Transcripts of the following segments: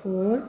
4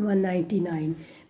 199।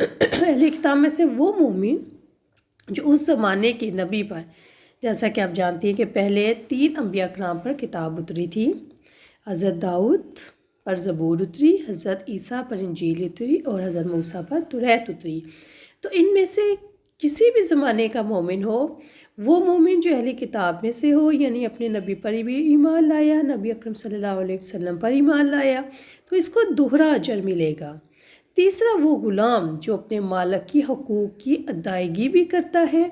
اہل کتاب میں سے وہ مومن جو اس زمانے کے نبی پر، جیسا کہ آپ جانتے ہیں کہ پہلے 3 انبیاء کرام پر کتاب اتری تھی، حضرت داؤد پر زبور اتری، حضرت عیسیٰ پر انجیل اتری اور حضرت موسیٰ پر توریت اتری۔ تو ان میں سے کسی بھی زمانے کا مومن ہو، وہ مومن جو اہل کتاب میں سے ہو، یعنی اپنے نبی پر بھی ایمان لایا، نبی اکرم صلی اللہ علیہ وسلم پر ایمان لایا، تو اس کو دوہرا اجر ملے گا۔ تیسرا وہ غلام جو اپنے مالک کی حقوق کی ادائیگی بھی کرتا ہے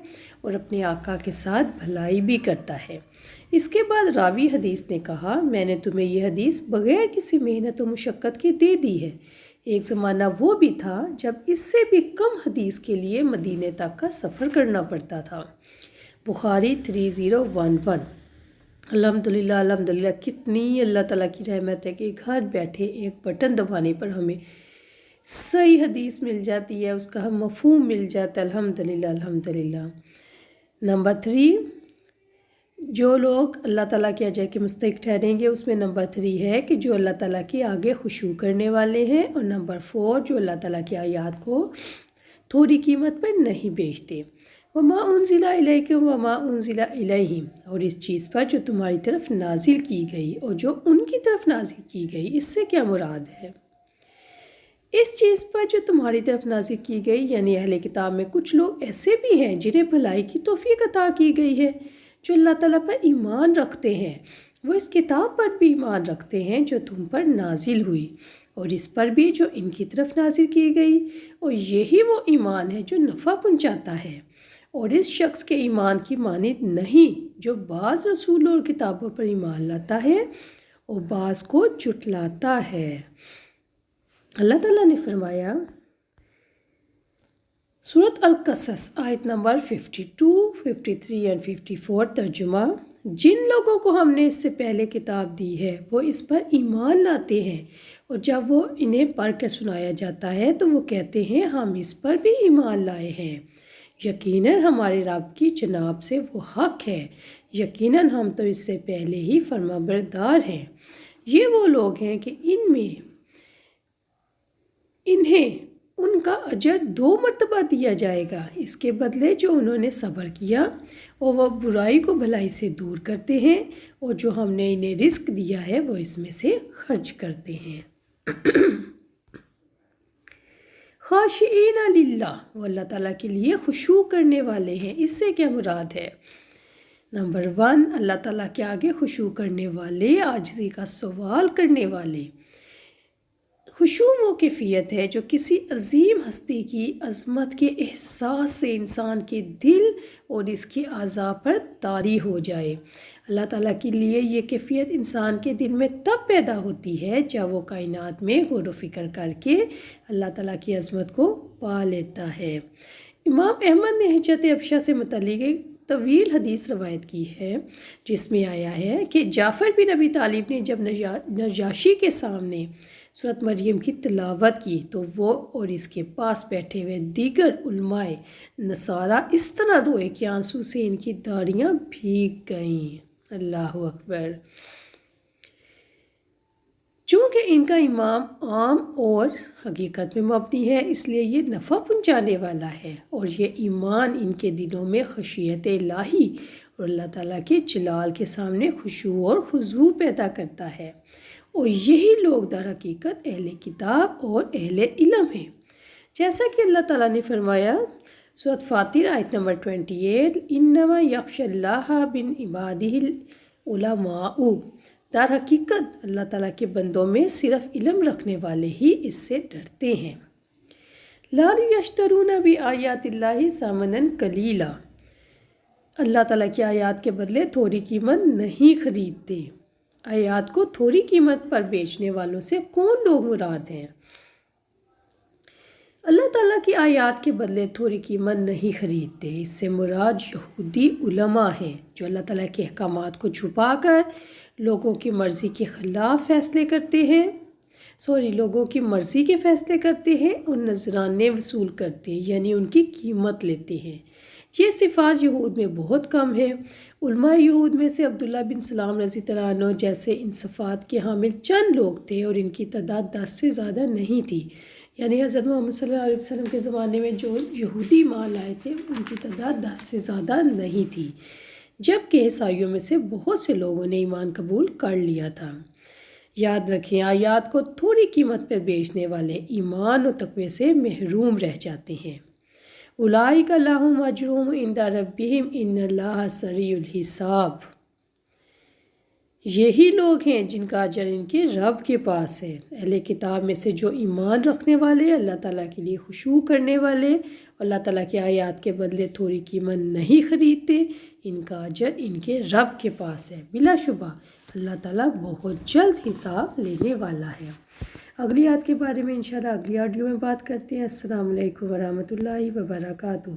اور اپنے آقا کے ساتھ بھلائی بھی کرتا ہے۔ اس کے بعد راوی حدیث نے کہا، میں نے تمہیں یہ حدیث بغیر کسی محنت و مشقت کے دے دی ہے۔ ایک زمانہ وہ بھی تھا جب اس سے بھی کم حدیث کے لیے مدینے تک کا سفر کرنا پڑتا تھا۔ بخاری 3011۔ الحمدللہ الحمدللہ، کتنی اللہ تعالیٰ کی رحمت ہے کہ گھر بیٹھے ایک بٹن دبانے پر ہمیں صحیح حدیث مل جاتی ہے، اس کا مفہوم مل جاتا ہے۔ الحمدللہ الحمدللہ۔ نمبر 3، جو لوگ اللہ تعالیٰ کے اجر کے مستحق ٹھہریں گے، اس میں نمبر 3 ہے کہ جو اللہ تعالیٰ کے آگے خشوع کرنے والے ہیں، اور نمبر 4 جو اللہ تعالیٰ کی آیات کو تھوڑی قیمت پر نہیں بیچتے۔ وما انزل الیکم وما انزل الیہم، اور اس چیز پر جو تمہاری طرف نازل کی گئی اور جو ان کی طرف نازل کی گئی، اس سے کیا مراد ہے؟ اس چیز پر جو تمہاری طرف نازل کی گئی، یعنی اہل کتاب میں کچھ لوگ ایسے بھی ہیں جنہیں بھلائی کی توفیق عطا کی گئی ہے، جو اللہ تعالیٰ پر ایمان رکھتے ہیں، وہ اس کتاب پر بھی ایمان رکھتے ہیں جو تم پر نازل ہوئی، اور اس پر بھی جو ان کی طرف نازل کی گئی، اور یہی وہ ایمان ہے جو نفع پہنچاتا ہے، اور اس شخص کے ایمان کی مانند نہیں جو بعض رسولوں اور کتابوں پر ایمان لاتا ہے اور بعض کو جھٹلاتا ہے۔ اللہ تعالیٰ نے فرمایا، سورۃ القصص آیت نمبر 52، 53 اور 54 ترجمہ، جن لوگوں کو ہم نے اس سے پہلے کتاب دی ہے وہ اس پر ایمان لاتے ہیں، اور جب وہ انہیں پڑھ کر سنایا جاتا ہے تو وہ کہتے ہیں ہم اس پر بھی ایمان لائے ہیں۔ یقیناً ہمارے رب کی جناب سے وہ حق ہے، یقیناً ہم تو اس سے پہلے ہی فرمانبردار ہیں۔ یہ وہ لوگ ہیں کہ انہیں ان کا اجر 2 مرتبہ دیا جائے گا، اس کے بدلے جو انہوں نے صبر کیا اور وہ برائی کو بھلائی سے دور کرتے ہیں، اور جو ہم نے انہیں رزق دیا ہے وہ اس میں سے خرچ کرتے ہیں۔ خاشعین للہ، وہ اللہ تعالیٰ کے لیے خشوع کرنے والے ہیں۔ اس سے کیا مراد ہے؟ نمبر 1، اللہ تعالیٰ کے آگے خشوع کرنے والے، عاجزی کا سوال کرنے والے۔ خشوع وہ کیفیت ہے جو کسی عظیم ہستی کی عظمت کے احساس سے انسان کے دل اور اس کے اعضاء پر طاری ہو جائے۔ اللہ تعالیٰ کے لیے یہ کیفیت انسان کے دل میں تب پیدا ہوتی ہے جب وہ کائنات میں غور و فکر کر کے اللہ تعالیٰ کی عظمت کو پا لیتا ہے۔ امام احمد نے حجت ابشہ سے متعلق ایک طویل حدیث روایت کی ہے، جس میں آیا ہے کہ جعفر بن ابی طالب نے جب نجاشی کے سامنے سورۃ مریم کی تلاوت کی تو وہ اور اس کے پاس بیٹھے ہوئے دیگر علماء نصارہ اس طرح روئے کہ آنسو سے ان کی داڑھیاں بھیگ گئیں۔ اللہ اکبر۔ چونکہ ان کا ایمان عام اور حقیقت میں مبنی ہے، اس لیے یہ نفع پہنچانے والا ہے، اور یہ ایمان ان کے دلوں میں خشیت الہی اور اللہ تعالیٰ کے جلال کے سامنے خشوع اور خضوع پیدا کرتا ہے، اور یہی لوگ در حقیقت اہل کتاب اور اہل علم ہیں۔ جیسا کہ اللہ تعالیٰ نے فرمایا سورۃ فاطر آیت نمبر 28، انما یخشی اللہ من عبادہ العلماء، در حقیقت اللہ تعالیٰ کے بندوں میں صرف علم رکھنے والے ہی اس سے ڈرتے ہیں۔ لا یشترون بآیات اللہ ثمنا قلیلا، اللہ تعالیٰ کی آیات کے بدلے تھوڑی قیمت نہیں خریدتے۔ آیات کو تھوڑی قیمت پر بیچنے والوں سے کون لوگ مراد ہیں؟ اللہ تعالیٰ کی آیات کے بدلے تھوڑی قیمت نہیں خریدتے، اس سے مراد یہودی علماء ہیں جو اللہ تعالیٰ کے احکامات کو چھپا کر لوگوں کی مرضی کے خلاف فیصلے کرتے ہیں، لوگوں کی مرضی کے فیصلے کرتے ہیں اور نذرانے وصول کرتے ہیں، یعنی ان کی قیمت لیتے ہیں۔ یہ صفات یہود میں بہت کم ہے۔ علماء یہود میں سے عبداللہ بن سلام رضی اللہ عنہ جیسے ان صفات کے حامل چند لوگ تھے، اور ان کی تعداد 10 سے زیادہ نہیں تھی۔ یعنی حضرت محمد صلی اللہ علیہ وسلم کے زمانے میں جو یہودی ایمان لائے تھے ان کی تعداد 10 سے زیادہ نہیں تھی، جبکہ عیسائیوں میں سے بہت سے لوگوں نے ایمان قبول کر لیا تھا۔ یاد رکھیں، آیات کو تھوڑی قیمت پر بیچنے والے ایمان و تقوی سے محروم رہ جاتے ہیں۔ اولئک لہم اجرہم عند ربہم ان اللہ سریع الحساب۔ یہی لوگ ہیں جن کا اجر ان کے رب کے پاس ہے۔ اہل کتاب میں سے جو ایمان رکھنے والے، اللہ تعالیٰ کے لیے خشوع کرنے والے، اللہ تعالیٰ کی آیات کے بدلے تھوڑی قیمت نہیں خریدتے، ان کا اجر ان کے رب کے پاس ہے۔ بلا شبہ اللہ تعالیٰ بہت جلد حساب لینے والا ہے۔ اگلی آیت کے بارے میں انشاءاللہ اگلی آڈیو میں بات کرتے ہیں۔ السلام علیکم ورحمۃ اللہ وبرکاتہ۔